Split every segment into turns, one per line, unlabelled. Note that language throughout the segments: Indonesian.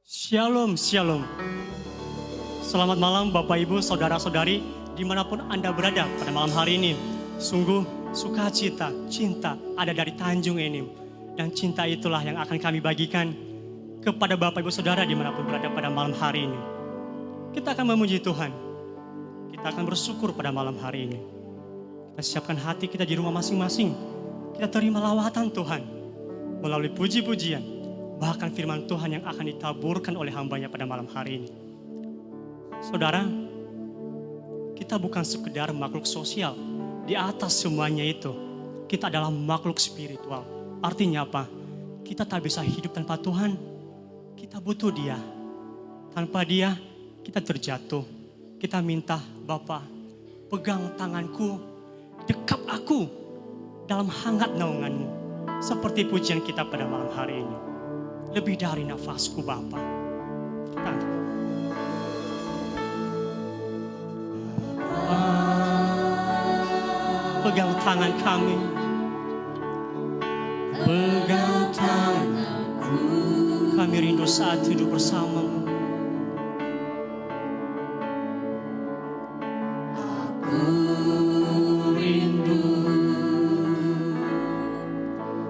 Shalom, shalom. Selamat malam Bapak Ibu, Saudara-saudari, dimanapun Anda berada pada malam hari ini. Sungguh sukacita, cinta ada dari Tanjung Enim. Dan cinta itulah yang akan kami bagikan kepada Bapak Ibu Saudara dimanapun berada pada malam hari ini. Kita akan memuji Tuhan. Kita akan bersyukur pada malam hari ini. Kita siapkan hati kita di rumah masing-masing. Kita terima lawatan Tuhan melalui puji-pujian. Bahkan firman Tuhan yang akan ditaburkan oleh hambanya pada malam hari ini. Saudara, kita bukan sekedar makhluk sosial. Di atas semuanya itu, kita adalah makhluk spiritual. Artinya apa? Kita tak bisa hidup tanpa Tuhan. Kita butuh Dia. Tanpa Dia, kita terjatuh. Kita minta, Bapa, pegang tanganku, dekap aku dalam hangat naungan-Mu. Seperti pujian kita pada malam hari ini. Lebih dari nafasku Bapa. Kita pegang tangan kami. Pegang tanganku. Kami rindu saat hidup bersamamu. Aku rindu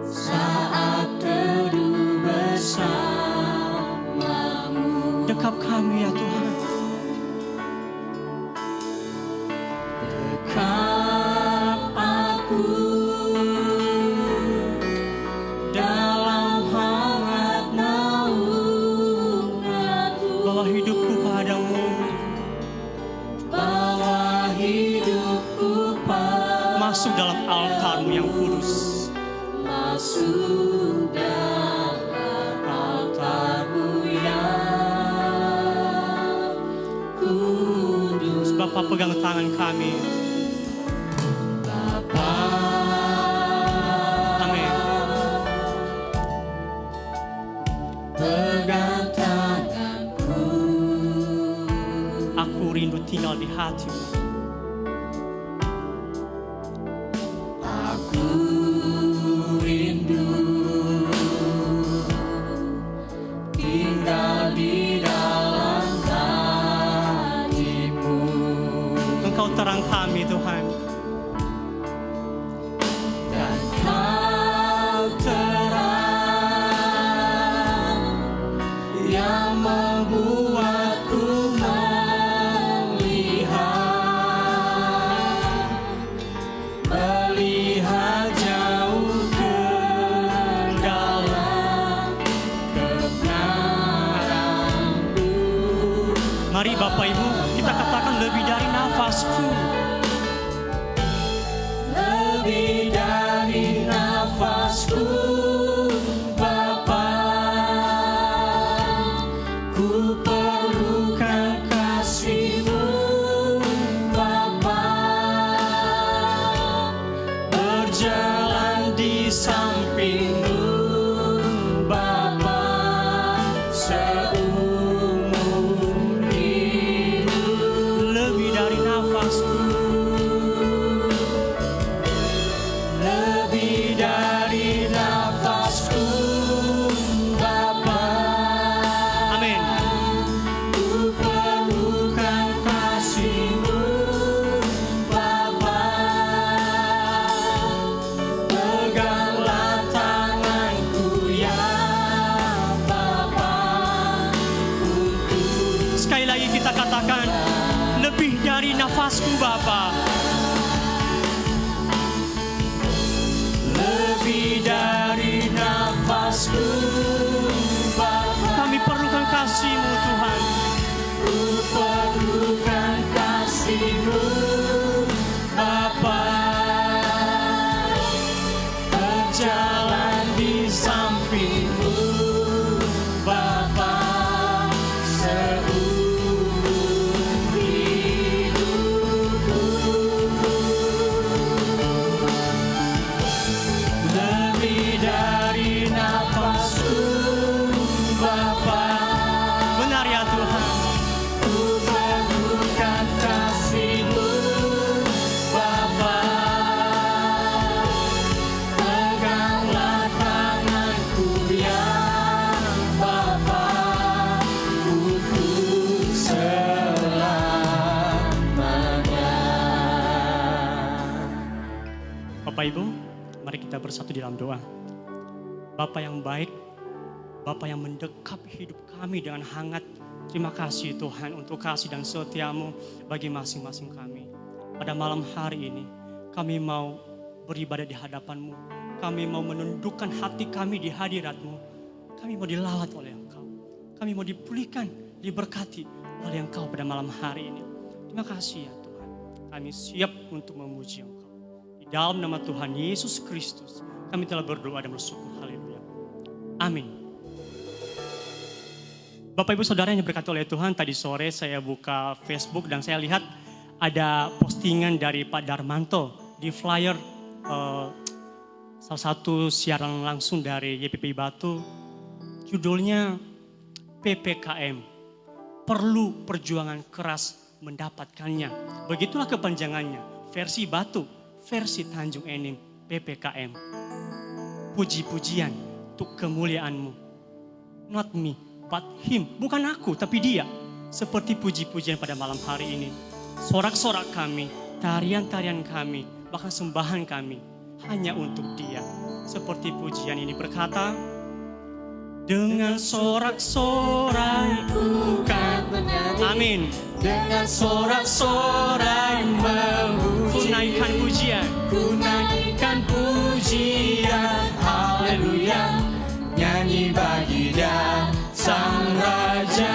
saat teduh bersamamu. Dekap kami ya Tuhan. Dekap aku dalam hangat naungan-Mu. Bawa hidupku padamu. Bawa hidupku padamu. Masuk dalam altar-Mu yang kudus. Masuk dalam altar-Mu yang kudus. Bapa, pegang tangan kami. Bapa. Amin. Pegang tanganku. Aku rindu tinggal di hati-Mu. Aku rindu tinggal di dalam hati-Mu. Engkau terang kami Tuhan. Dan Kau terang yang membuatku melihat jauh ke dalam kebenaran-Mu. Mari Bapak Ibu, kita katakan lebih dari nafasku. Lebih dari nafasku, Bapa. Ku perlukan kasih-Mu, Bapa. Berjalan di samping-Mu, Bapa, seumur hidup. Lebih dari nafasku, lebih dari nafasku, Bapa. Amin. Ku perlukan kasih-Mu, Bapa. Peganglah tanganku ya Bapa. Sekali lagi kita katakan, lebih dari nafasku Bapa. Lebih dari nafasku, Bapa. Kami perlukan kasih-Mu Tuhan. Ku perlukan kasih-Mu, Bapa. Berjalan di samping-Mu, Bapa, seumur hidupku. Bapak Ibu, mari kita bersatu dalam doa. Bapa yang baik, Bapa yang mendekap hidup kami dengan hangat. Terima kasih Tuhan untuk kasih dan setia-Mu bagi masing-masing kami. Pada malam hari ini, kami mau beribadah di hadapan-Mu. Kami mau menundukkan hati kami di hadirat-Mu. Kami mau dilawat oleh Engkau. Kami mau dipulihkan, diberkati oleh Engkau pada malam hari ini. Terima kasih ya Tuhan. Kami siap untuk memuji Engkau. Di dalam nama Tuhan Yesus Kristus, kami telah berdoa dan bersyukur. Haleluya. Amin. Bapak Ibu Saudara yang diberkati oleh Tuhan, tadi sore saya buka Facebook dan saya lihat ada postingan dari Pak Darmanto di flyer salah satu siaran langsung dari YPPI Batu. Judulnya PPKM, perlu perjuangan keras mendapatkannya. Begitulah kepanjangannya, versi Batu, versi Tanjung Enim, PPKM. Puji-pujian untuk kemuliaan-Mu. Not me, but him. Bukan aku, tapi dia. Seperti puji-pujian pada malam hari ini. Sorak-sorak kami, tarian-tarian kami, bahkan sembahan kami. Hanya untuk dia. Seperti pujian ini berkata, dengan sorak-sorai ku kan menyanyi. Amin. Dengan sorak-sorai memuji. Ku naikkan pujian. Ku naikkan pujian. Haleluya. Nyanyi bagi Dia Sang Raja.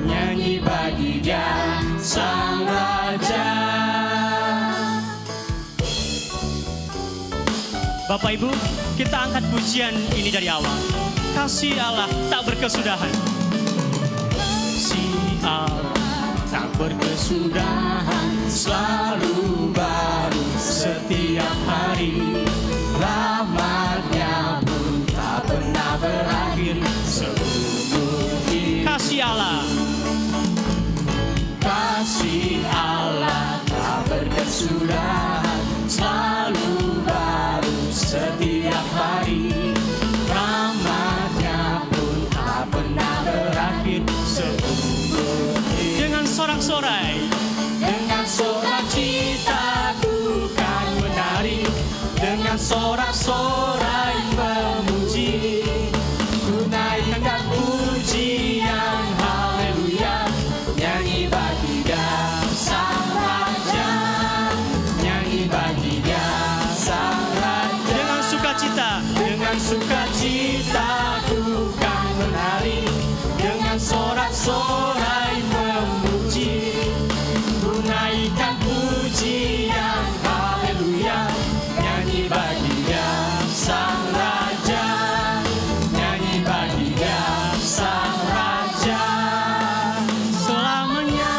Nyanyi bagi Dia Sang Raja. Bapak Ibu, kita angkat pujian ini dari awal. Kasih Allah tak berkesudahan. Kasih Allah tak berkesudahan, selalu baru setiap hari. Rahmat-Nya pun tak pernah berakhir seumur hidup. Kasih Allah. Kasih Allah tak berkesudahan, selalu baru setiap hari. Rahmat-Nya pun tak pernah berakhir seumur hidup. Dengan sorak-sorai, dengan sorak cita ku kan menari. Dengan sorak-sorai memuji, ku naikkan pujian. Haleluya. Nyanyi bagi Dia Sang Raja. Nyanyi bagi Dia Sang Raja. Dengan sukacita, dengan sukacita ku kan menari. Dengan sorak-sorai memuji, ku naikkan pujian. Haleluya. Nyanyi bagi Dia Sang Raja. Nyanyi bagi Dia Sang Raja. Selamanya.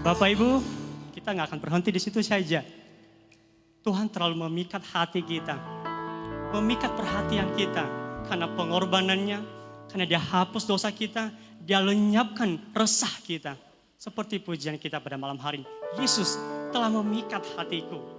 Bapak Ibu, kita nggak akan berhenti di situ saja. Tuhan terlalu memikat hati kita, memikat perhatian kita karena pengorbanannya, karena Dia hapus dosa kita, Dia lenyapkan resah kita. Seperti pujian kita pada malam hari ini, Yesus telah memikat hatiku.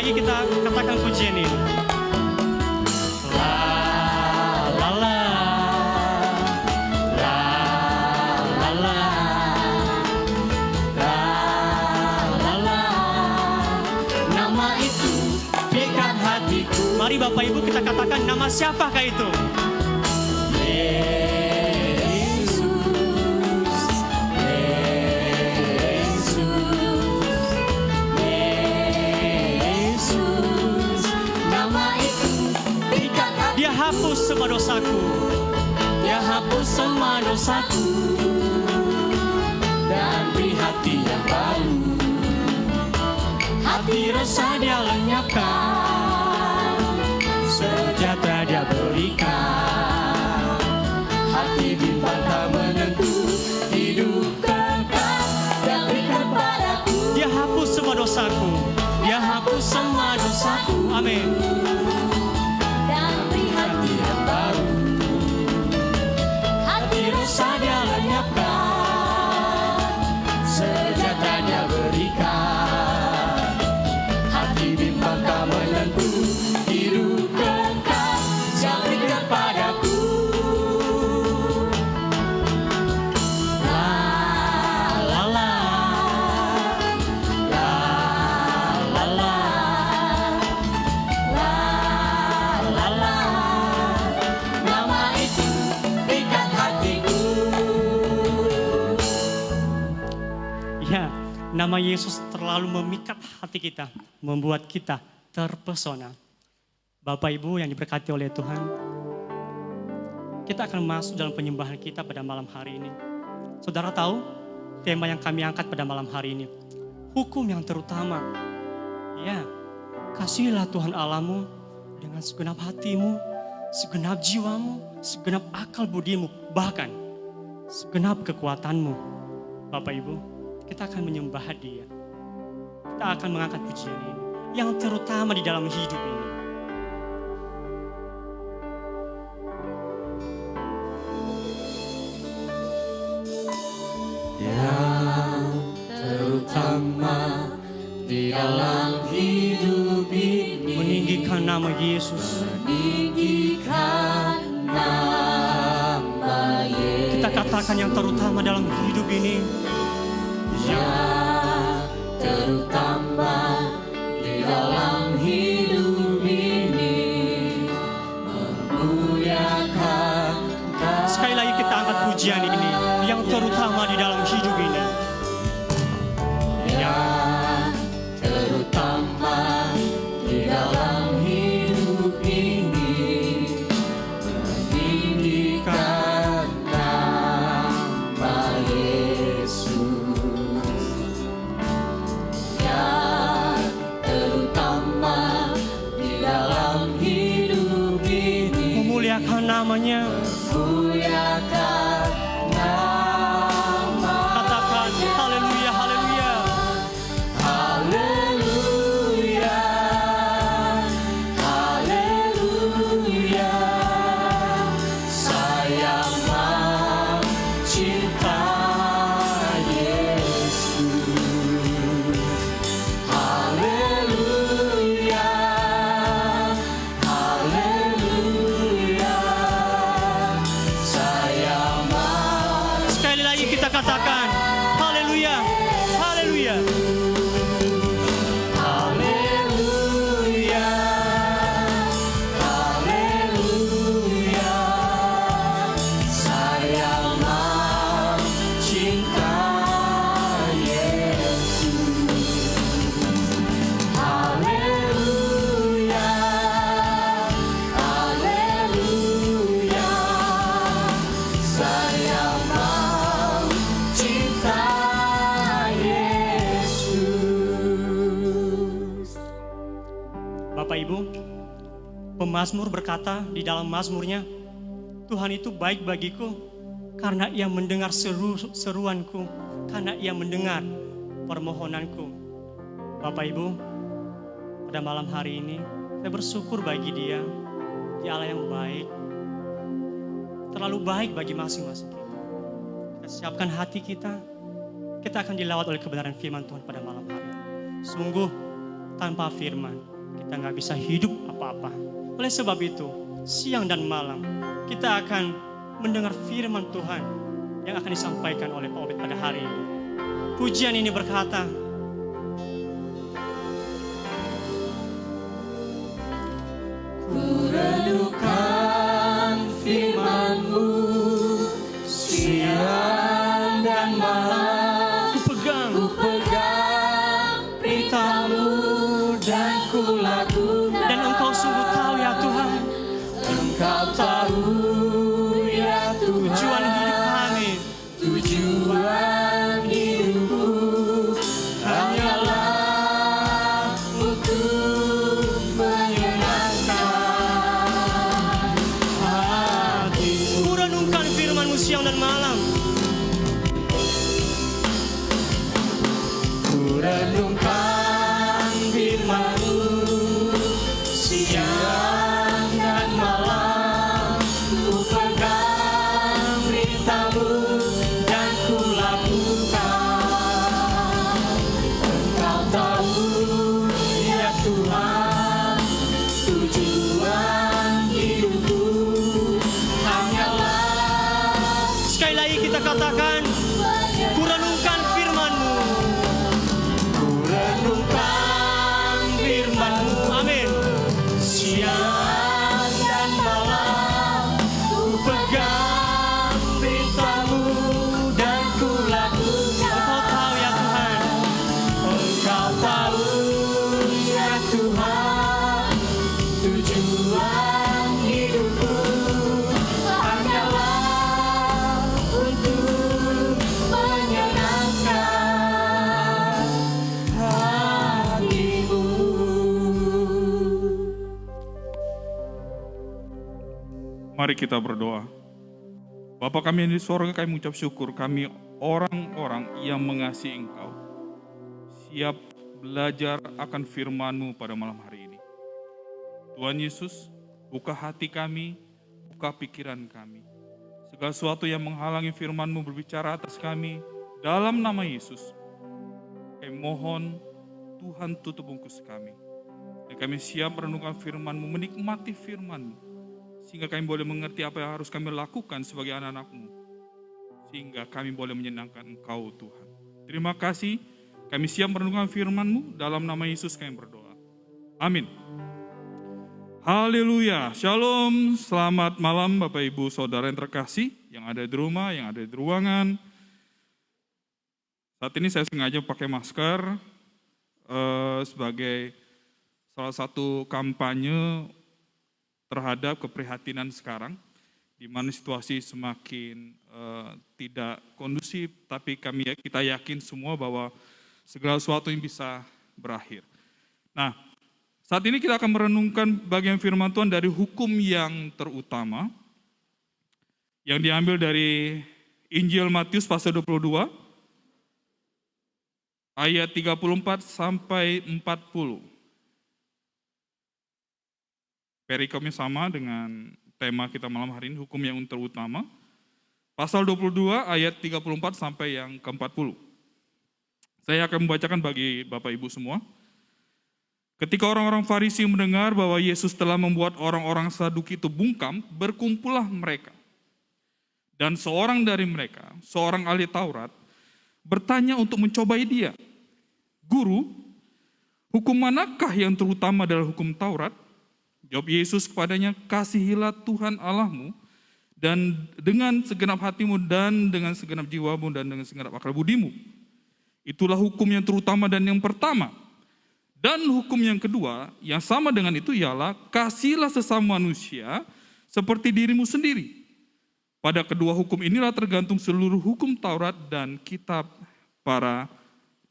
Kita katakan pujian ini. La la la, la la la, la la la. Nama itu pikat hatiku. Mari Bapak Ibu kita katakan, nama siapakah itu? Dia hapus semua dosaku. Dia hapus semua dosaku dan beri hati yang baru. Hati resah Dia lenyapkan, sejati dosaku. Amin.
Dan beri hati yang baru, hati dosanya lenyapkan, sejahtanya berikan, hati bimbang tak menentu, hidup kekal yang dekat padaku.
Nama Yesus terlalu memikat hati kita, membuat kita terpesona. Bapak Ibu yang diberkati oleh Tuhan, kita akan masuk dalam penyembahan kita pada malam hari ini. Saudara tahu tema yang kami angkat pada malam hari ini? Hukum yang terutama. Ya, kasihilah Tuhan Allahmu dengan segenap hatimu, segenap jiwamu, segenap akal budimu, bahkan segenap kekuatanmu. Bapak Ibu, kita akan menyembah Dia. Kita akan mengangkat pujian ini yang terutama di dalam hidup ini.
Yang terutama di dalam hidup ini,
meninggikan nama Yesus.
Meninggikan nama Yesus.
Kita katakan yang terutama dalam hidup ini.
Yang terutama di dalam hidup ini, memuliakan Dia.
Sekali lagi kita angkat pujian ini, yang terutama di dalam hidup ini.
Yang terutama di dalam hidup ini, meninggikan nama Yesus.
Namanya,
memuliakan nama.
Katakan haleluya, haleluya,
haleluya, haleluya. Saya mencinta Yesus. Haleluya,
katakan haleluya, haleluya,
haleluya, haleluya. Saya mencinta Yesus. Haleluya, haleluya. Saya
Bapak Ibu, pemazmur berkata di dalam mazmurnya, Tuhan itu baik bagiku karena Ia mendengar seruanku, karena Ia mendengar permohonanku. Bapak Ibu, pada malam hari ini saya bersyukur bagi Dia Allah yang baik, terlalu baik bagi masing-masing kita. Kita siapkan hati kita akan dilawat oleh kebenaran firman Tuhan pada malam hari ini. Sungguh tanpa firman kita nggak bisa hidup apa-apa. Oleh sebab itu, siang dan malam kita akan mendengar firman Tuhan yang akan disampaikan oleh Pak Obed pada hari ini. Pujian ini berkata,
ku renungkan firman-Mu siang dan malam, ku pegang berita-Mu dan ku lakukan.
Dan Engkau sungguh tahu ya Tuhan,
Engkau tahu ya Tuhan,
tujuan hidup kami,
tujuan hidupku hanyalah untuk menyenangkan
Mari kita berdoa. Bapa kami yang di sorga, kami mengucap syukur, kami orang-orang yang mengasihi Engkau, siap belajar akan firman-Mu pada malam hari ini. Tuhan Yesus, buka hati kami, buka pikiran kami. Segala sesuatu yang menghalangi firman-Mu berbicara atas kami, dalam nama Yesus, kami mohon Tuhan tutup bungkus kami. Dan kami siap merenungkan firman-Mu, menikmati firman-Mu, sehingga kami boleh mengerti apa yang harus kami lakukan sebagai anak-anak-Mu, sehingga kami boleh menyenangkan Engkau Tuhan. Terima kasih, kami siap merenungkan firman-Mu, dalam nama Yesus kami berdoa. Amin. Haleluya, shalom, selamat malam Bapak Ibu Saudara yang terkasih, yang ada di rumah, yang ada di ruangan. Saat ini saya sengaja pakai masker sebagai salah satu kampanye terhadap keprihatinan sekarang, di mana situasi semakin tidak kondusif, tapi kita yakin semua bahwa segala sesuatu yang bisa berakhir. Nah, saat ini kita akan merenungkan bagian firman Tuhan dari hukum yang terutama, yang diambil dari Injil Matius pasal 22, ayat 34 sampai 40. Perikomnya sama dengan tema kita malam hari ini, hukum yang terutama. Pasal 22 ayat 34 sampai yang ke-40. Saya akan membacakan bagi Bapak Ibu semua. Ketika orang-orang Farisi mendengar bahwa Yesus telah membuat orang-orang Saduki itu bungkam, berkumpullah mereka. Dan seorang dari mereka, seorang ahli Taurat, bertanya untuk mencobai dia. Guru, hukum manakah yang terutama dalam hukum Taurat? Jawab Yesus kepadanya, kasihilah Tuhan Allahmu dan dengan segenap hatimu dan dengan segenap jiwamu dan dengan segenap akal budimu. Itulah hukum yang terutama dan yang pertama. Dan hukum yang kedua yang sama dengan itu ialah kasihilah sesama manusia seperti dirimu sendiri. Pada kedua hukum inilah tergantung seluruh hukum Taurat dan kitab para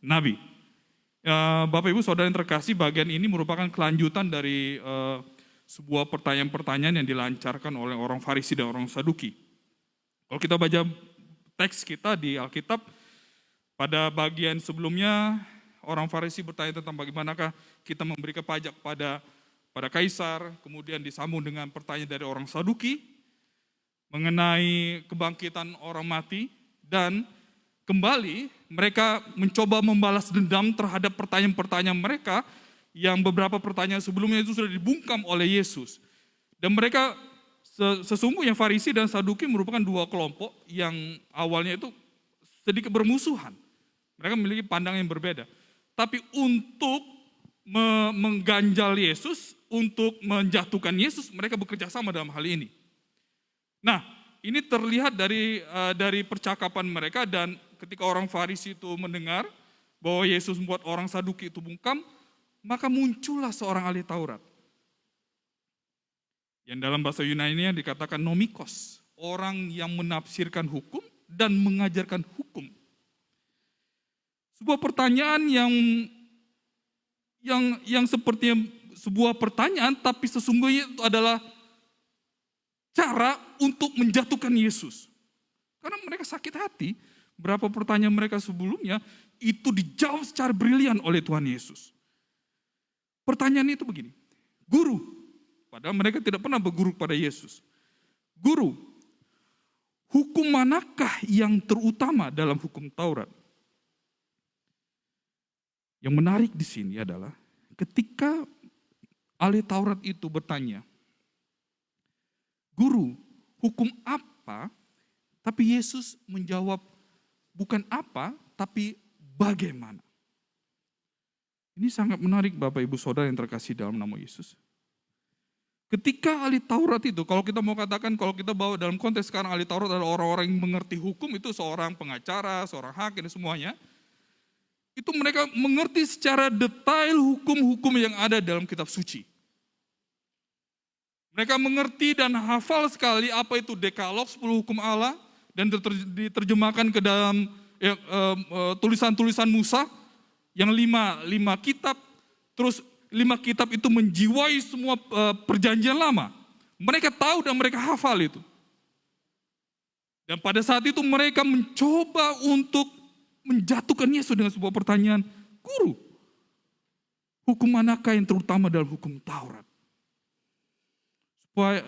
nabi. Bapak Ibu Saudara yang terkasih, bagian ini merupakan kelanjutan dari sebuah pertanyaan-pertanyaan yang dilancarkan oleh orang Farisi dan orang Saduki. Kalau kita baca teks kita di Alkitab, pada bagian sebelumnya orang Farisi bertanya tentang bagaimanakah kita memberikan pajak pada kaisar, kemudian disambung dengan pertanyaan dari orang Saduki mengenai kebangkitan orang mati, dan kembali mereka mencoba membalas dendam terhadap pertanyaan-pertanyaan mereka yang beberapa pertanyaan sebelumnya itu sudah dibungkam oleh Yesus. Dan mereka sesungguhnya Farisi dan Saduki merupakan dua kelompok yang awalnya itu sedikit bermusuhan. Mereka memiliki pandangan yang berbeda. Tapi untuk mengganjal Yesus, untuk menjatuhkan Yesus, mereka bekerja sama dalam hal ini. Nah, ini terlihat dari percakapan mereka, dan ketika orang Farisi itu mendengar bahwa Yesus membuat orang Saduki itu bungkam, maka muncullah seorang ahli Taurat. Yang dalam bahasa Yunani dikatakan nomikos, orang yang menafsirkan hukum dan mengajarkan hukum. Sebuah pertanyaan yang sepertinya sebuah pertanyaan, tapi sesungguhnya itu adalah cara untuk menjatuhkan Yesus. Karena mereka sakit hati, berapa pertanyaan mereka sebelumnya itu dijawab secara brilian oleh Tuhan Yesus. Pertanyaan itu begini, guru, padahal mereka tidak pernah berguru kepada Yesus. Guru, hukum manakah yang terutama dalam hukum Taurat? Yang menarik di sini adalah ketika ahli Taurat itu bertanya, guru, hukum apa? Tapi Yesus menjawab, bukan apa, tapi bagaimana. Ini sangat menarik Bapak Ibu Saudara yang terkasih dalam nama Yesus. Ketika ahli Taurat itu, kalau kita mau katakan, kalau kita bawa dalam konteks sekarang, ahli Taurat adalah orang-orang yang mengerti hukum, itu seorang pengacara, seorang hakim dan semuanya. Itu mereka mengerti secara detail hukum-hukum yang ada dalam kitab suci. Mereka mengerti dan hafal sekali apa itu Dekalog, 10 hukum Allah, dan diterjemahkan ke dalam tulisan-tulisan Musa, yang lima kitab, terus 5 kitab itu menjiwai semua perjanjian lama. Mereka tahu dan mereka hafal itu. Dan pada saat itu mereka mencoba untuk menjatuhkan Yesus dengan sebuah pertanyaan, Guru, hukum manakah yang terutama dalam hukum Taurat?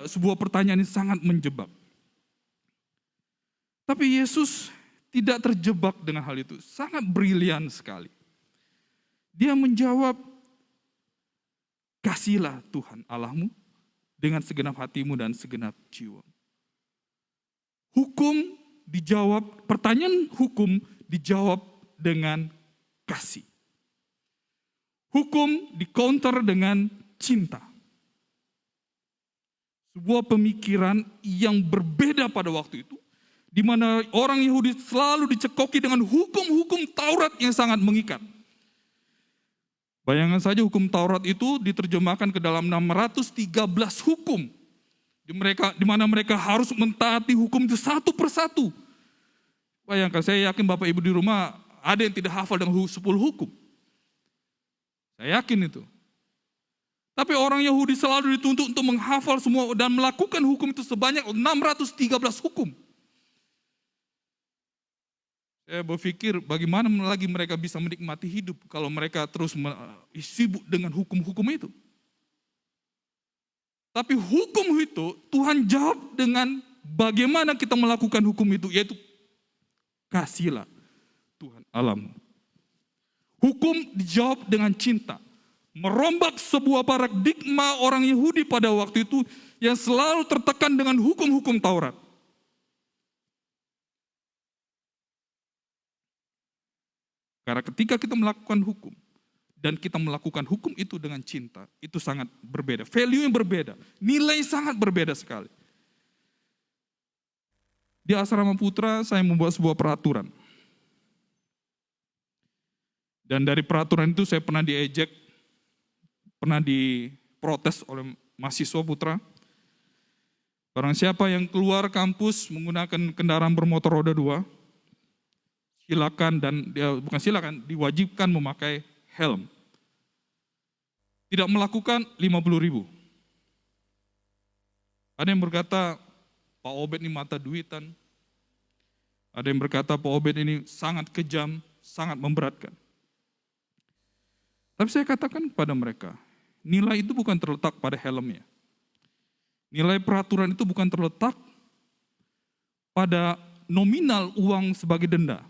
Sebuah pertanyaan yang sangat menjebak. Tapi Yesus tidak terjebak dengan hal itu. Sangat brilian sekali. Dia menjawab, kasihilah Tuhan Allahmu dengan segenap hatimu dan segenap jiwa. Hukum dijawab, pertanyaan hukum dijawab dengan kasih. Hukum di-counter dengan cinta. Sebuah pemikiran yang berbeda pada waktu itu, di mana orang Yahudi selalu dicekoki dengan hukum-hukum Taurat yang sangat mengikat. Bayangkan saja hukum Taurat itu diterjemahkan ke dalam 613 hukum. Di mana mereka harus mentaati hukum itu satu persatu. Bayangkan, saya yakin Bapak Ibu di rumah ada yang tidak hafal dengan 10 hukum. Saya yakin itu. Tapi orang Yahudi selalu dituntut untuk menghafal semua dan melakukan hukum itu sebanyak 613 hukum. Saya berpikir bagaimana lagi mereka bisa menikmati hidup kalau mereka terus sibuk dengan hukum-hukum itu. Tapi hukum itu Tuhan jawab dengan bagaimana kita melakukan hukum itu, yaitu kasihilah Tuhan Allahmu. Hukum dijawab dengan cinta. Merombak sebuah paradigma orang Yahudi pada waktu itu yang selalu tertekan dengan hukum-hukum Taurat. Karena ketika kita melakukan hukum, dan kita melakukan hukum itu dengan cinta, itu sangat berbeda. Value yang berbeda, nilai sangat berbeda sekali. Di Asrama Putra saya membuat sebuah peraturan. Dan dari peraturan itu saya pernah diejek, pernah diprotes oleh mahasiswa Putra. Barang siapa yang keluar kampus menggunakan kendaraan bermotor roda 2, silakan diwajibkan memakai helm. Tidak melakukan 50.000. Ada yang berkata, Pak Obed ini mata duitan. Ada yang berkata, Pak Obed ini sangat kejam, sangat memberatkan. Tapi saya katakan kepada mereka, nilai itu bukan terletak pada helmnya. Nilai peraturan itu bukan terletak pada nominal uang sebagai denda.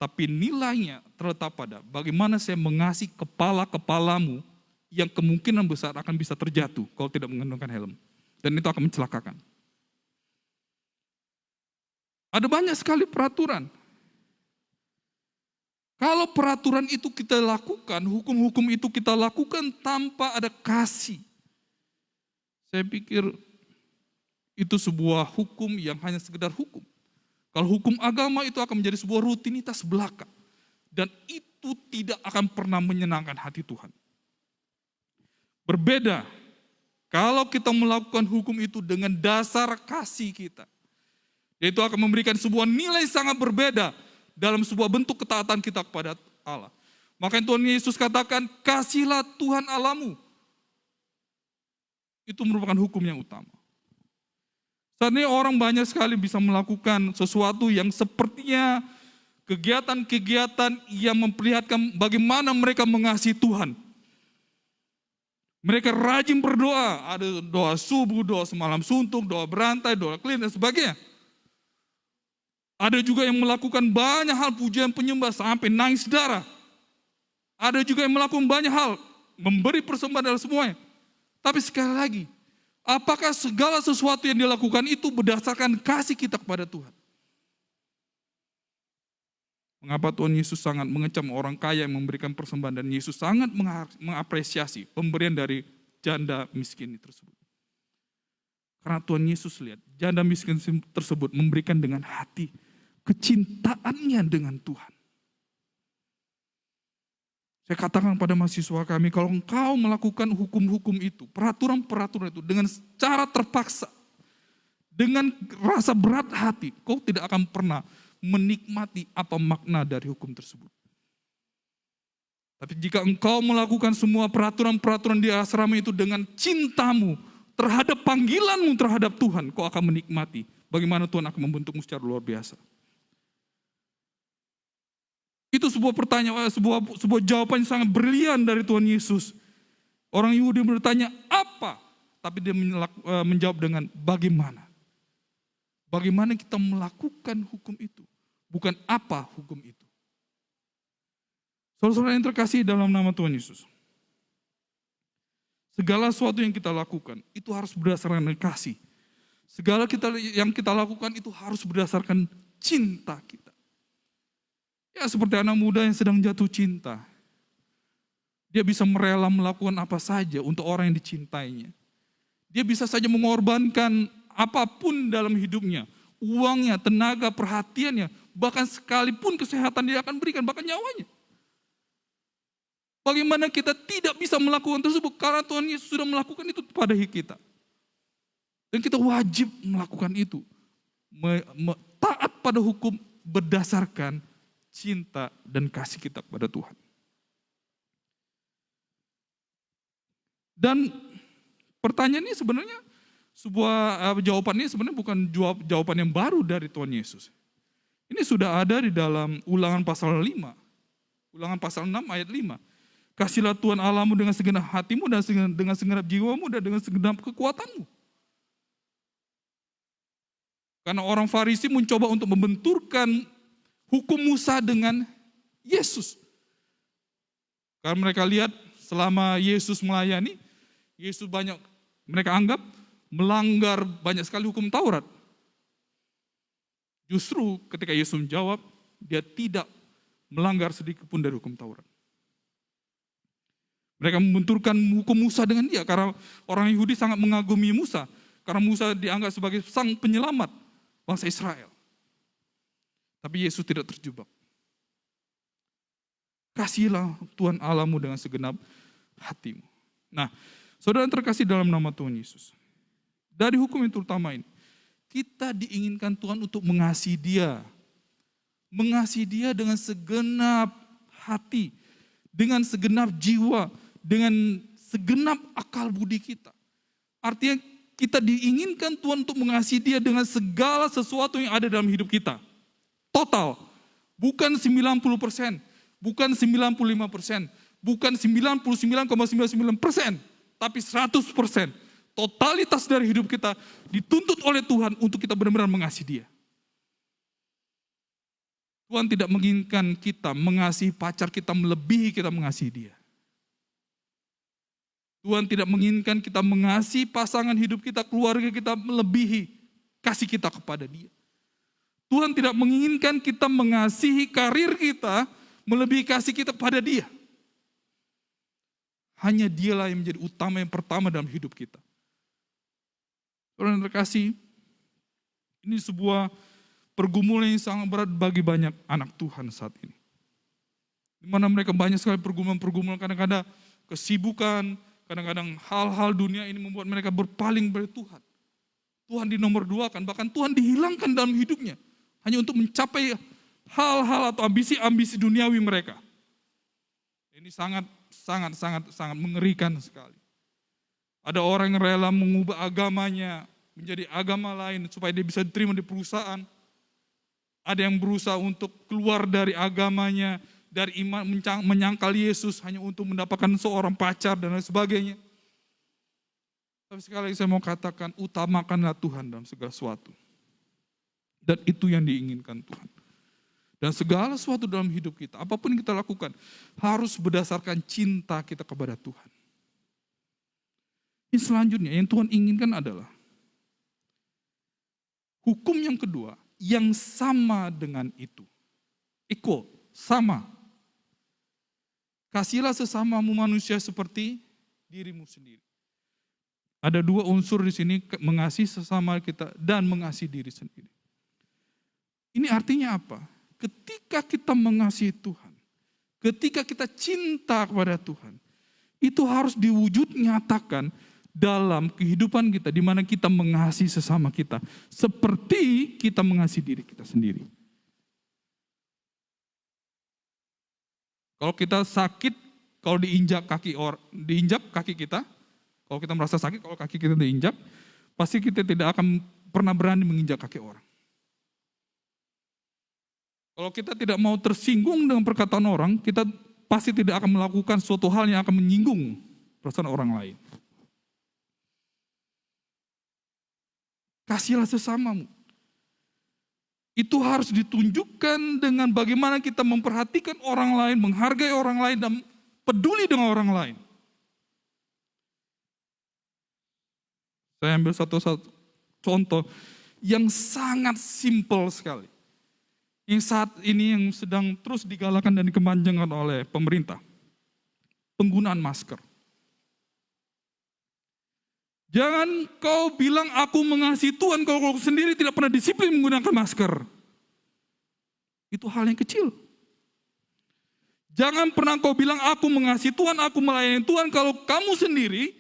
Tapi nilainya terletak pada bagaimana saya mengasihi kepala-kepalamu yang kemungkinan besar akan bisa terjatuh kalau tidak menggunakan helm. Dan itu akan mencelakakan. Ada banyak sekali peraturan. Kalau peraturan itu kita lakukan, hukum-hukum itu kita lakukan tanpa ada kasih. Saya pikir itu sebuah hukum yang hanya sekedar hukum. Kalau hukum agama itu akan menjadi sebuah rutinitas belaka. Dan itu tidak akan pernah menyenangkan hati Tuhan. Berbeda, kalau kita melakukan hukum itu dengan dasar kasih kita. Itu akan memberikan sebuah nilai sangat berbeda dalam sebuah bentuk ketaatan kita kepada Allah. Makanya Tuhan Yesus katakan, kasihilah Tuhan Allahmu. Itu merupakan hukum yang utama. Saat ini orang banyak sekali bisa melakukan sesuatu yang sepertinya kegiatan-kegiatan yang memperlihatkan bagaimana mereka mengasihi Tuhan. Mereka rajin berdoa, ada doa subuh, doa semalam suntuk, doa berantai, doa keliling dan sebagainya. Ada juga yang melakukan banyak hal pujian penyembah sampai nangis darah. Ada juga yang melakukan banyak hal, memberi persembahan dan semuanya. Tapi sekali lagi, apakah segala sesuatu yang dilakukan itu berdasarkan kasih kita kepada Tuhan? Mengapa Tuhan Yesus sangat mengecam orang kaya yang memberikan persembahan dan Yesus sangat mengapresiasi pemberian dari janda miskin tersebut? Karena Tuhan Yesus lihat janda miskin tersebut memberikan dengan hati kecintaannya dengan Tuhan. Saya katakan pada mahasiswa kami, kalau engkau melakukan hukum-hukum itu, peraturan-peraturan itu dengan cara terpaksa, dengan rasa berat hati, kau tidak akan pernah menikmati apa makna dari hukum tersebut. Tapi jika engkau melakukan semua peraturan-peraturan di asrama itu dengan cintamu, terhadap panggilanmu terhadap Tuhan, kau akan menikmati bagaimana Tuhan akan membentukmu secara luar biasa. Itu sebuah pertanyaan, sebuah jawaban yang sangat brilian dari Tuhan Yesus. Orang Yahudi bertanya apa, tapi dia menjawab dengan bagaimana. Bagaimana kita melakukan hukum itu, bukan apa hukum itu. Saudara-saudara yang terkasih dalam nama Tuhan Yesus, segala sesuatu yang kita lakukan itu harus berdasarkan kasih. Segala yang kita lakukan itu harus berdasarkan cinta kita. Ya seperti anak muda yang sedang jatuh cinta. Dia bisa merela melakukan apa saja untuk orang yang dicintainya. Dia bisa saja mengorbankan apapun dalam hidupnya. Uangnya, tenaga, perhatiannya. Bahkan sekalipun kesehatan dia akan berikan, bahkan nyawanya. Bagaimana kita tidak bisa melakukan tersebut? Karena Tuhan Yesus sudah melakukan itu pada kita. Dan kita wajib melakukan itu. Taat pada hukum berdasarkan cinta dan kasih kita kepada Tuhan. Dan pertanyaan ini sebenarnya jawaban ini sebenarnya bukan jawaban yang baru dari Tuhan Yesus. Ini sudah ada di dalam Ulangan pasal 5. Ulangan pasal 6 ayat 5. Kasihlah Tuhan Allahmu dengan segenap hatimu dan dengan segenap jiwamu dan dengan segenap kekuatanmu. Karena orang Farisi mencoba untuk membenturkan hukum Musa dengan Yesus. Karena mereka lihat selama Yesus melayani, Yesus mereka anggap melanggar banyak sekali hukum Taurat. Justru ketika Yesus menjawab, dia tidak melanggar sedikit pun dari hukum Taurat. Mereka membenturkan hukum Musa dengan dia, karena orang Yahudi sangat mengagumi Musa. Karena Musa dianggap sebagai sang penyelamat bangsa Israel. Tapi Yesus tidak terjebak. Kasihlah Tuhan Allahmu dengan segenap hatimu. Nah, saudara yang terkasih dalam nama Tuhan Yesus. Dari hukum yang terutama ini, kita diinginkan Tuhan untuk mengasihi Dia. Mengasihi Dia dengan segenap hati, dengan segenap jiwa, dengan segenap akal budi kita. Artinya kita diinginkan Tuhan untuk mengasihi Dia dengan segala sesuatu yang ada dalam hidup kita. Total. Bukan 90%, bukan 95%, bukan 99,99%, tapi 100%. Totalitas dari hidup kita dituntut oleh Tuhan untuk kita benar-benar mengasihi Dia. Tuhan tidak menginginkan kita mengasihi pacar kita melebihi kita mengasihi Dia. Tuhan tidak menginginkan kita mengasihi pasangan hidup kita, keluarga kita melebihi kasih kita kepada Dia. Tuhan tidak menginginkan kita mengasihi karir kita melebihi kasih kita kepada Dia. Hanya Dialah yang menjadi utama yang pertama dalam hidup kita. Saudara yang terkasih, ini sebuah pergumulan yang sangat berat bagi banyak anak Tuhan saat ini. Di mana mereka banyak sekali pergumulan-pergumulan, kadang-kadang kesibukan, kadang-kadang hal-hal dunia ini membuat mereka berpaling dari Tuhan. Tuhan dinomor duakan, bahkan Tuhan dihilangkan dalam hidupnya. Hanya untuk mencapai hal-hal atau ambisi-ambisi duniawi mereka. Ini sangat mengerikan sekali. Ada orang yang rela mengubah agamanya menjadi agama lain supaya dia bisa diterima di perusahaan. Ada yang berusaha untuk keluar dari agamanya, dari iman, menyangkal Yesus hanya untuk mendapatkan seorang pacar dan lain sebagainya. Tapi sekali lagi saya mau katakan, utamakanlah Tuhan dalam segala sesuatu. Dan itu yang diinginkan Tuhan. Dan segala sesuatu dalam hidup kita, apapun yang kita lakukan, harus berdasarkan cinta kita kepada Tuhan. Ini selanjutnya, yang Tuhan inginkan adalah hukum yang kedua, yang sama dengan itu. Equal, sama. Kasihlah sesamamu manusia seperti dirimu sendiri. Ada dua unsur di sini, mengasihi sesama kita dan mengasihi diri sendiri. Ini artinya apa? Ketika kita mengasihi Tuhan, ketika kita cinta kepada Tuhan, itu harus diwujud nyatakan dalam kehidupan kita, di mana kita mengasihi sesama kita, seperti kita mengasihi diri kita sendiri. Kalau kita sakit, kalau diinjak kaki kita, Kalau kita merasa sakit, kalau kaki kita diinjak, pasti kita tidak akan pernah berani menginjak kaki orang. Kalau kita tidak mau tersinggung dengan perkataan orang, kita pasti tidak akan melakukan suatu hal yang akan menyinggung perasaan orang lain. Kasihilah sesamamu. Itu harus ditunjukkan dengan bagaimana kita memperhatikan orang lain, menghargai orang lain, dan peduli dengan orang lain. Saya ambil satu contoh yang sangat simpel sekali. Yang saat ini yang sedang terus digalakan dan dikembangkan oleh pemerintah. Penggunaan masker. Jangan kau bilang aku mengasihi Tuhan kalau kau sendiri tidak pernah disiplin menggunakan masker. Itu hal yang kecil. Jangan pernah kau bilang aku mengasihi Tuhan, aku melayani Tuhan kalau kamu sendiri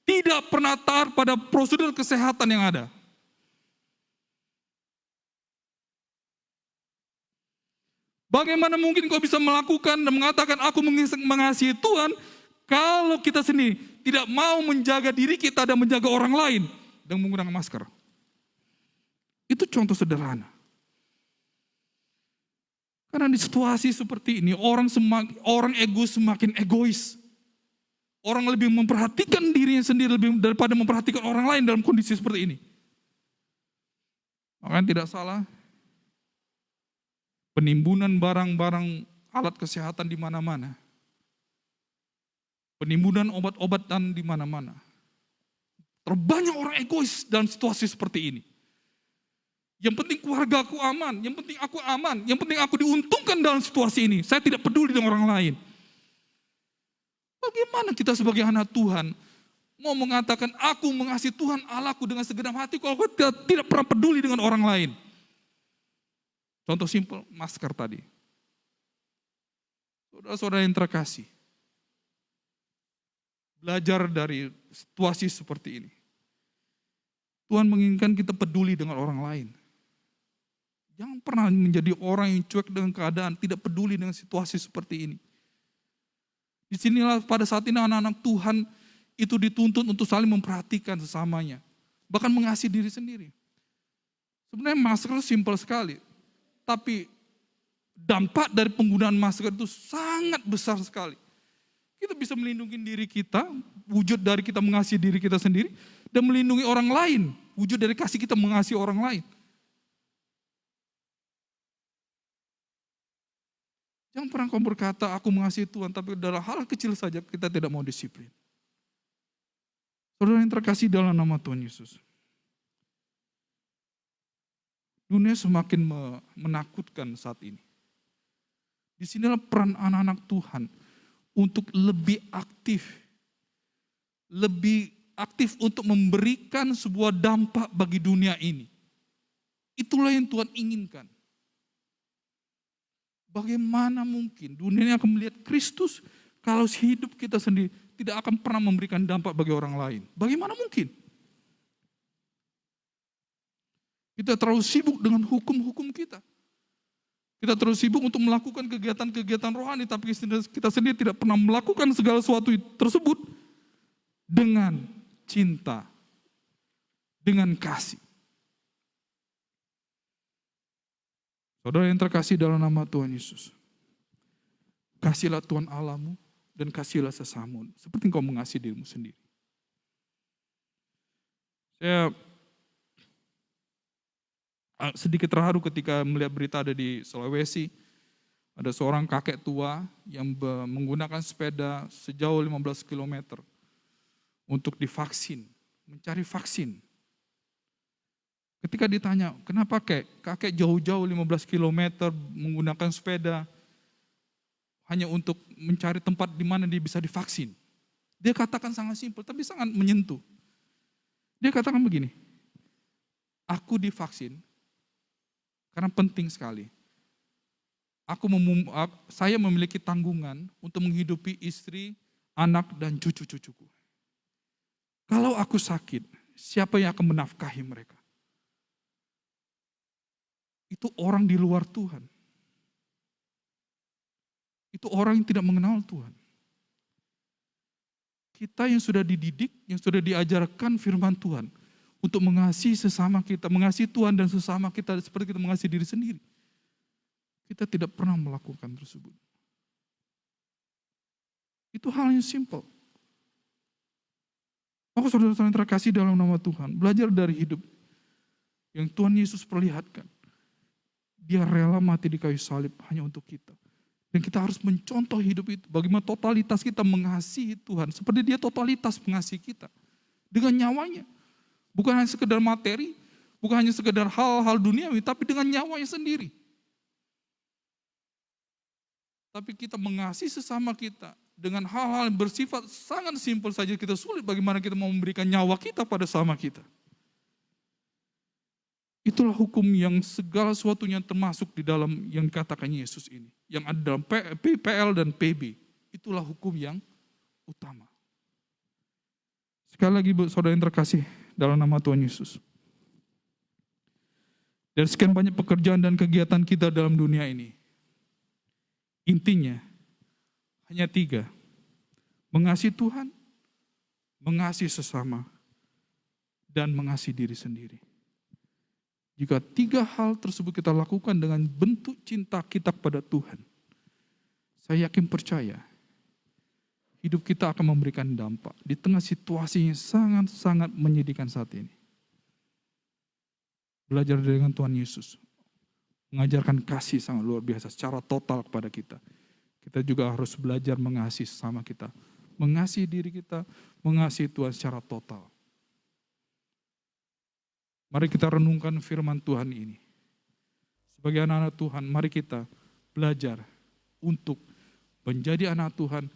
tidak pernah taat pada prosedur kesehatan yang ada. Bagaimana mungkin kau bisa melakukan dan mengatakan aku mengasihi Tuhan kalau kita sendiri tidak mau menjaga diri kita dan menjaga orang lain dengan menggunakan masker? Itu contoh sederhana. Karena di situasi seperti ini orang egois semakin egois. Orang lebih memperhatikan dirinya sendiri lebih daripada memperhatikan orang lain dalam kondisi seperti ini. Makanya tidak salah penimbunan barang-barang alat kesehatan di mana-mana. Penimbunan obat-obatan di mana-mana. Terbanyak orang egois dalam situasi seperti ini. Yang penting keluarga aku aman, yang penting aku aman, yang penting aku diuntungkan dalam situasi ini. Saya tidak peduli dengan orang lain. Bagaimana kita sebagai anak Tuhan mau mengatakan aku mengasihi Tuhan Allahku dengan segenap hati kalau kita tidak pernah peduli dengan orang lain? Contoh simpel, masker tadi. Saudara-saudara yang terkasih, belajar dari situasi seperti ini. Tuhan menginginkan kita peduli dengan orang lain. Jangan pernah menjadi orang yang cuek dengan keadaan, tidak peduli dengan situasi seperti ini. Disinilah pada saat ini anak-anak Tuhan itu dituntut untuk saling memperhatikan sesamanya. Bahkan mengasihi diri sendiri. Sebenarnya masker simpel sekali. Tapi dampak dari penggunaan masker itu sangat besar sekali. Kita bisa melindungi diri kita, wujud dari kita mengasihi diri kita sendiri, dan melindungi orang lain, wujud dari kasih kita mengasihi orang lain. Jangan pernah kau berkata, aku mengasihi Tuhan, tapi dalam hal kecil saja kita tidak mau disiplin. Saudara yang terkasih dalam nama Tuhan Yesus. Dunia semakin menakutkan saat ini. Disinilah peran anak-anak Tuhan untuk lebih aktif untuk memberikan sebuah dampak bagi dunia ini. Itulah yang Tuhan inginkan. Bagaimana mungkin dunia ini akan melihat Kristus kalau hidup kita sendiri tidak akan pernah memberikan dampak bagi orang lain? Bagaimana mungkin? Kita terlalu sibuk dengan hukum-hukum kita. Kita terlalu sibuk untuk melakukan kegiatan-kegiatan rohani, tapi kita sendiri tidak pernah melakukan segala sesuatu tersebut dengan cinta, dengan kasih. Saudara yang terkasih dalam nama Tuhan Yesus. Kasihilah Tuhan Allahmu dan kasihilah sesamamu seperti engkau mengasihi dirimu sendiri. Saya sedikit terharu ketika melihat berita ada di Sulawesi. Ada seorang kakek tua yang menggunakan sepeda sejauh 15 km untuk divaksin, mencari vaksin. Ketika ditanya, kenapa kakek jauh-jauh 15 km menggunakan sepeda hanya untuk mencari tempat di mana dia bisa divaksin. Dia katakan sangat simpel, tapi sangat menyentuh. Dia katakan begini, aku divaksin karena penting sekali. Saya memiliki tanggungan untuk menghidupi istri, anak, dan cucu-cucuku. Kalau aku sakit, siapa yang akan menafkahi mereka? Itu orang di luar Tuhan. Itu orang yang tidak mengenal Tuhan. Kita yang sudah dididik, yang sudah diajarkan firman Tuhan untuk mengasihi sesama kita, mengasihi Tuhan dan sesama kita seperti kita mengasihi diri sendiri. Kita tidak pernah melakukan tersebut. Itu hal yang simple. Maka saudara-saudara yang terkasih dalam nama Tuhan, belajar dari hidup yang Tuhan Yesus perlihatkan. Dia rela mati di kayu salib hanya untuk kita. Dan kita harus mencontoh hidup itu. Bagaimana totalitas kita mengasihi Tuhan. Seperti dia totalitas mengasihi kita. Dengan nyawanya. Bukan hanya sekedar materi. Bukan hanya sekedar hal-hal duniawi. Tapi dengan nyawanya sendiri. Tapi kita mengasihi sesama kita. Dengan hal-hal yang bersifat sangat simpel saja kita sulit. Bagaimana kita mau memberikan nyawa kita pada sama kita. Itulah hukum yang segala sesuatunya termasuk di dalam yang dikatakan Yesus ini. Yang ada dalam PL dan PB. Itulah hukum yang utama. Sekali lagi saudara yang terkasih dalam nama Tuhan Yesus. Dari sekian banyak pekerjaan dan kegiatan kita dalam dunia ini. Intinya hanya 3. Mengasihi Tuhan, mengasihi sesama, dan mengasihi diri sendiri. Jika 3 hal tersebut kita lakukan dengan bentuk cinta kita kepada Tuhan, saya yakin percaya, hidup kita akan memberikan dampak di tengah situasi yang sangat-sangat menyedihkan saat ini. Belajar dengan Tuhan Yesus, mengajarkan kasih sangat luar biasa secara total kepada kita. Kita juga harus belajar mengasihi sesama kita, mengasihi diri kita, mengasihi Tuhan secara total. Mari kita renungkan firman Tuhan ini. Sebagai anak-anak Tuhan, mari kita belajar untuk menjadi anak Tuhan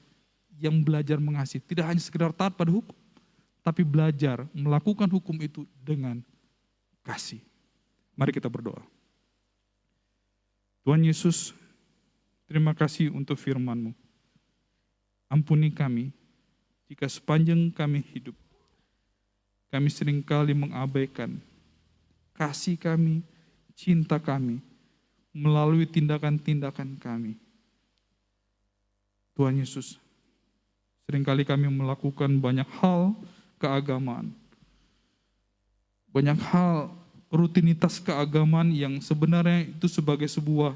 yang belajar mengasihi. Tidak hanya sekedar taat pada hukum, tapi belajar melakukan hukum itu dengan kasih. Mari kita berdoa. Tuhan Yesus, terima kasih untuk firman-Mu. Ampuni kami jika sepanjang kami hidup, kami seringkali mengabaikan kasih kami, cinta kami, melalui tindakan-tindakan kami. Tuhan Yesus, seringkali kami melakukan banyak hal keagamaan. Banyak hal rutinitas keagamaan yang sebenarnya itu sebagai sebuah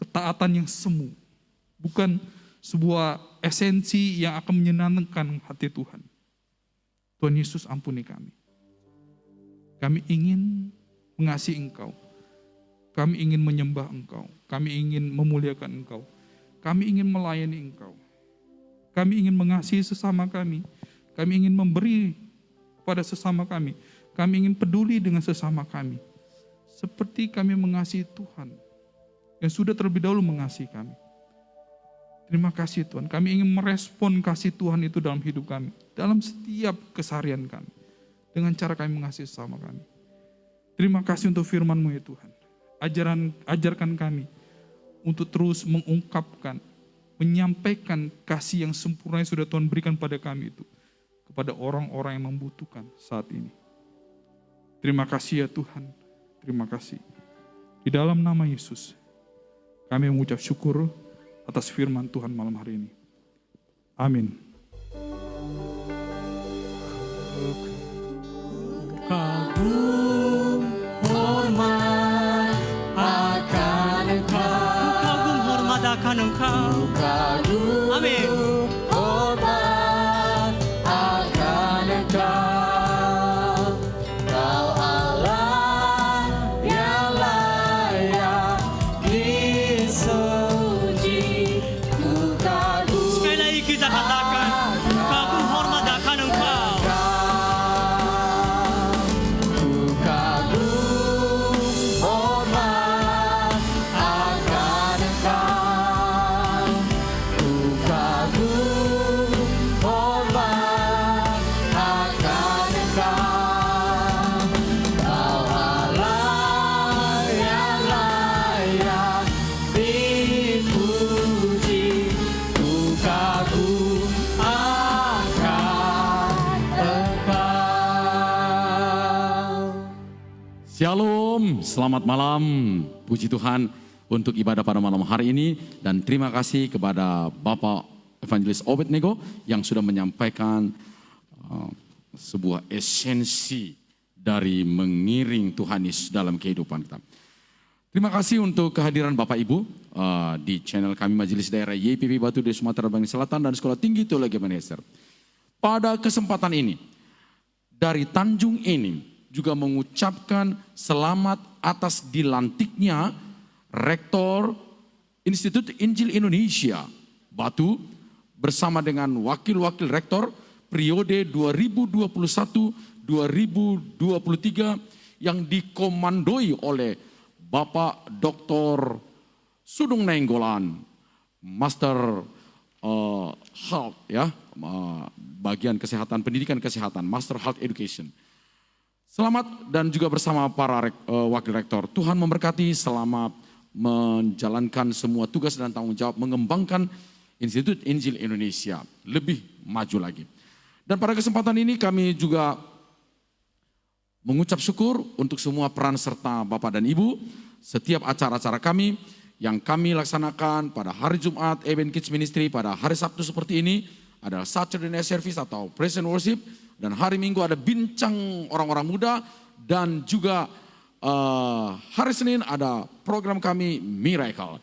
ketaatan yang semu. Bukan sebuah esensi yang akan menyenangkan hati Tuhan. Tuhan Yesus, ampuni kami. Kami ingin mengasihi Engkau. Kami ingin menyembah Engkau. Kami ingin memuliakan Engkau. Kami ingin melayani Engkau. Kami ingin mengasihi sesama kami. Kami ingin memberi pada sesama kami. Kami ingin peduli dengan sesama kami. Seperti kami mengasihi Tuhan yang sudah terlebih dahulu mengasihi kami. Terima kasih Tuhan. Kami ingin merespon kasih Tuhan itu dalam hidup kami. Dalam setiap keseharian kami. Dengan cara kami mengasihi sesama kami. Terima kasih untuk firman-Mu ya Tuhan. Ajarkan kami untuk terus mengungkapkan, menyampaikan kasih yang sempurna yang sudah Tuhan berikan pada kami itu. Kepada orang-orang yang membutuhkan saat ini. Terima kasih ya Tuhan. Terima kasih. Di dalam nama Yesus, kami mengucap syukur atas firman Tuhan malam hari ini. Amin.
Kagum hormat akan Engkau.
Kagum hormat akan Engkau.
Kagum
Amin.
hormat akan Engkau. Kau Allah yang layak dipuji. Ku kagum.
Sekali lagi kita katakan, kagum hormat akan Engkau.
Shalom, selamat malam. Puji Tuhan untuk ibadah pada malam hari ini. Dan terima kasih kepada Bapak Evangelis Obednego yang sudah menyampaikan sebuah esensi dari mengiring Tuhan Yesus dalam kehidupan kita. Terima kasih untuk kehadiran Bapak Ibu di channel kami Majelis Daerah YPP Batu di Sumatera Bagian Selatan dan Sekolah Tinggi Teologi Ebenezer. Pada kesempatan ini, dari Tanjung Enim juga mengucapkan selamat atas dilantiknya Rektor Institut Injil Indonesia Batu bersama dengan wakil-wakil rektor periode 2021-2023 yang dikomandoi oleh Bapak Dr. Sudung Nainggolan, Master Health bagian kesehatan, pendidikan kesehatan, Master Health Education. Selamat dan juga bersama para wakil rektor. Tuhan memberkati selama menjalankan semua tugas dan tanggung jawab mengembangkan Institut Injil Indonesia lebih maju lagi. Dan pada kesempatan ini kami juga mengucap syukur untuk semua peran serta Bapak dan Ibu. Setiap acara-acara kami yang kami laksanakan pada hari Jumat, Event Kids Ministry, pada hari Sabtu seperti ini adalah Saturday Night Service atau Praise and Worship. Dan hari Minggu ada bincang orang-orang muda. Dan juga hari Senin ada program kami Miracle.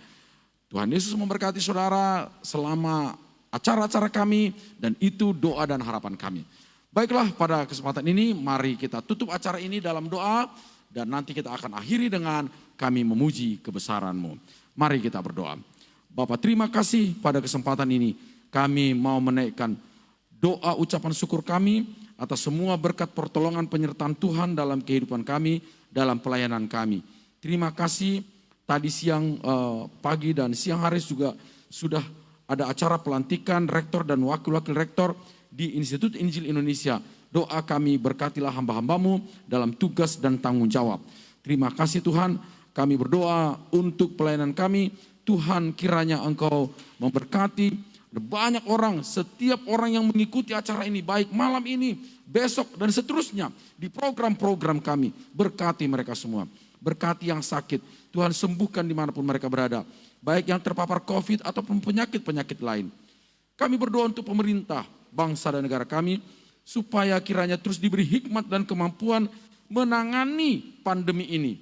Tuhan Yesus memberkati saudara selama acara-acara kami, dan itu doa dan harapan kami. Baiklah, pada kesempatan ini mari kita tutup acara ini dalam doa, dan nanti kita akan akhiri dengan kami memuji kebesaran-Mu. Mari kita berdoa. Bapa, terima kasih pada kesempatan ini kami mau menaikkan doa ucapan syukur kami atas semua berkat pertolongan penyertaan Tuhan dalam kehidupan kami, dalam pelayanan kami. Terima kasih tadi siang, pagi dan siang hari juga sudah ada acara pelantikan rektor dan wakil-wakil rektor di Institut Injil Indonesia. Doa kami berkatilah hamba-hambamu dalam tugas dan tanggung jawab. Terima kasih Tuhan, kami berdoa untuk pelayanan kami. Tuhan kiranya Engkau memberkati banyak orang, setiap orang yang mengikuti acara ini, baik malam ini, besok dan seterusnya di program-program kami. Berkati mereka semua, berkati yang sakit, Tuhan sembuhkan dimanapun mereka berada. Baik yang terpapar COVID ataupun penyakit-penyakit lain. Kami berdoa untuk pemerintah, bangsa dan negara kami, supaya kiranya terus diberi hikmat dan kemampuan menangani pandemi ini.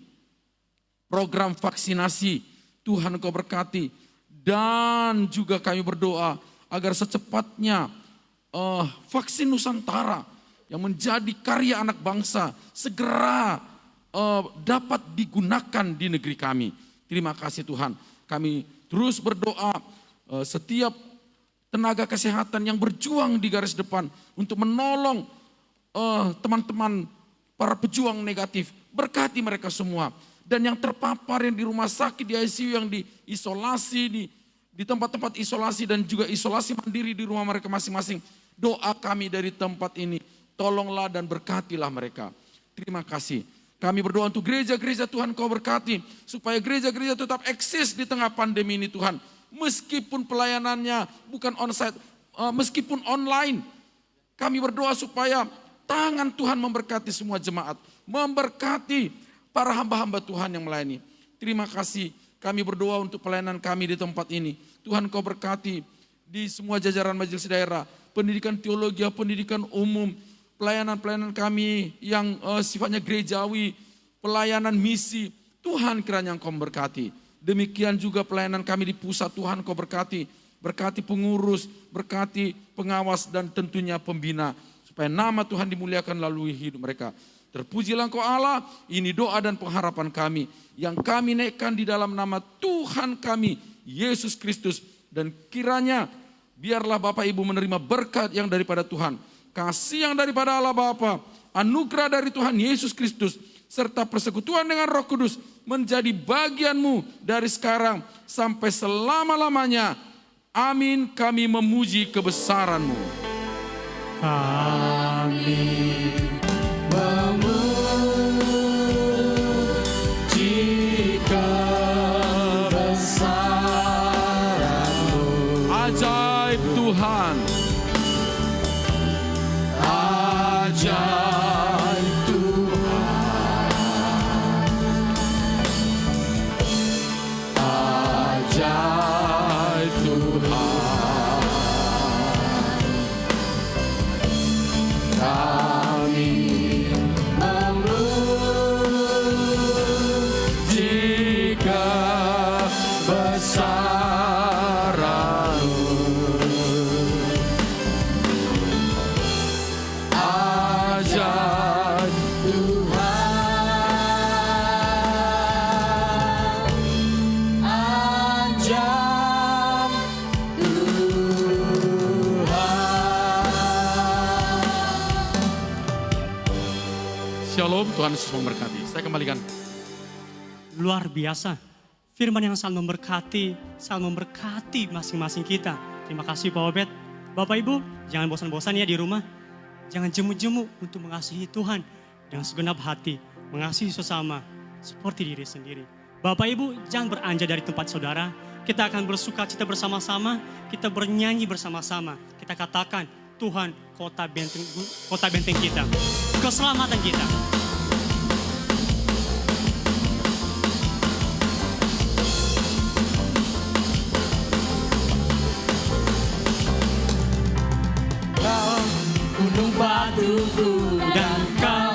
Program vaksinasi, Tuhan Engkau berkati. Dan juga kami berdoa agar secepatnya vaksin Nusantara yang menjadi karya anak bangsa segera dapat digunakan di negeri kami. Terima kasih Tuhan. Kami terus berdoa setiap tenaga kesehatan yang berjuang di garis depan untuk menolong teman-teman para pejuang negatif. Berkati mereka semua. Dan yang terpapar yang di rumah sakit, di ICU, yang diisolasi, di tempat-tempat isolasi dan juga isolasi mandiri di rumah mereka masing-masing. Doa kami dari tempat ini, tolonglah dan berkatilah mereka. Terima kasih. Kami berdoa untuk gereja-gereja Tuhan Kau berkati, supaya gereja-gereja tetap eksis di tengah pandemi ini Tuhan. Meskipun pelayanannya bukan onsite, meskipun online. Kami berdoa supaya tangan Tuhan memberkati semua jemaat. Memberkati para hamba-hamba Tuhan yang melayani. Terima kasih. Kami berdoa untuk pelayanan kami di tempat ini. Tuhan Kau berkati di semua jajaran majelis daerah, pendidikan teologi, pendidikan umum, pelayanan-pelayanan kami yang sifatnya gerejawi, pelayanan misi, Tuhan kiranya Engkau memberkati. Demikian juga pelayanan kami di pusat, Tuhan Engkau berkati. Berkati pengurus, berkati pengawas dan tentunya pembina. Supaya nama Tuhan dimuliakan melalui hidup mereka. Terpujilah Engkau Allah, ini doa dan pengharapan kami. Yang kami naikkan di dalam nama Tuhan kami, Yesus Kristus. Dan kiranya biarlah Bapak Ibu menerima berkat yang daripada Tuhan. Kasih yang daripada Allah Bapa, anugerah dari Tuhan Yesus Kristus, serta persekutuan dengan Roh Kudus menjadi bagianmu dari sekarang sampai selama-lamanya. Amin, kami memuji kebesaran-Mu.
Amin.
Memuji kebesaran-Mu.
Ajaib Tuhan.
Ajaib Tuhan, ajaib Tuhan,
Shalom, Tuhan Yesus memberkati. Saya kembalikan.
Luar biasa. Firman yang sangat memberkati masing-masing kita. Terima kasih Pak Obed. Bapak Ibu, jangan bosan-bosan ya di rumah. Jangan jemu-jemu untuk mengasihi Tuhan dengan segenap hati. Mengasihi sesama seperti diri sendiri. Bapak Ibu, jangan beranjak dari tempat saudara. Kita akan bersuka cita bersama-sama. Kita bernyanyi bersama-sama. Kita katakan, Tuhan kota benteng kita. Keselamatan kita.
Kau gunung batuku dan kau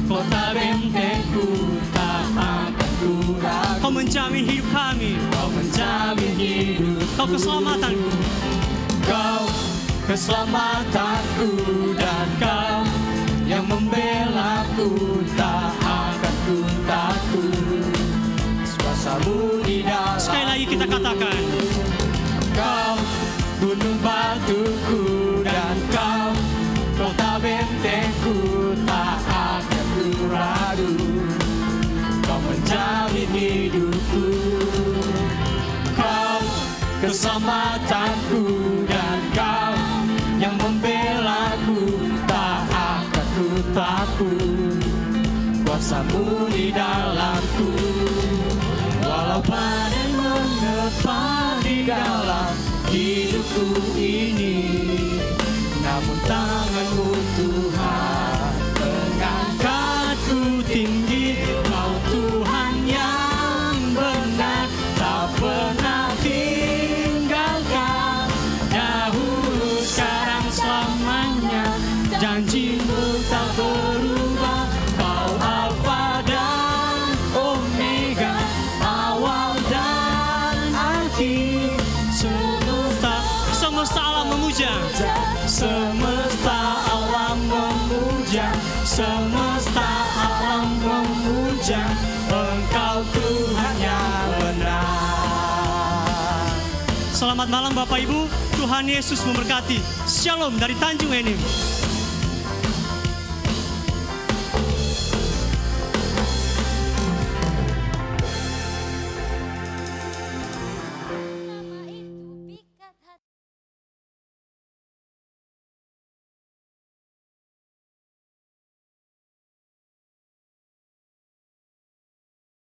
kota bentengku, tak akan ku ragu.
Kau menjamin hidup kami.
Kau menjamin hidup,
Kau keselamatanku.
kau keselamatanku, dan kau yang membelaku, tak akan ku takut. Kuasamu di dalam.
Sekali lagi kita katakan,
Kau gunung batuku dan kau kota bentengku, tak akan ku ragu. Kau menjamin hidupku, kau keselamatanku, dan kau yang membelaku, tak akan ku takut. Kuasamu di dalamku, walau badai menerpa di dalam hidupku ini, namun tanganmu Tuhan mengangkatku tinggi. Kau Tuhan yang benar, tak pernah tinggalkan. Dahulu, sekarang, selamanya, janjimu tak berubah. Kau Alfa dan Omega, awal dan akhir.
semesta alam memuja.
Semesta alam memuja, semesta alam memuja, Engkau Tuhan yang benar.
Selamat malam Bapak Ibu, Tuhan Yesus memberkati. Shalom dari Tanjung Enim.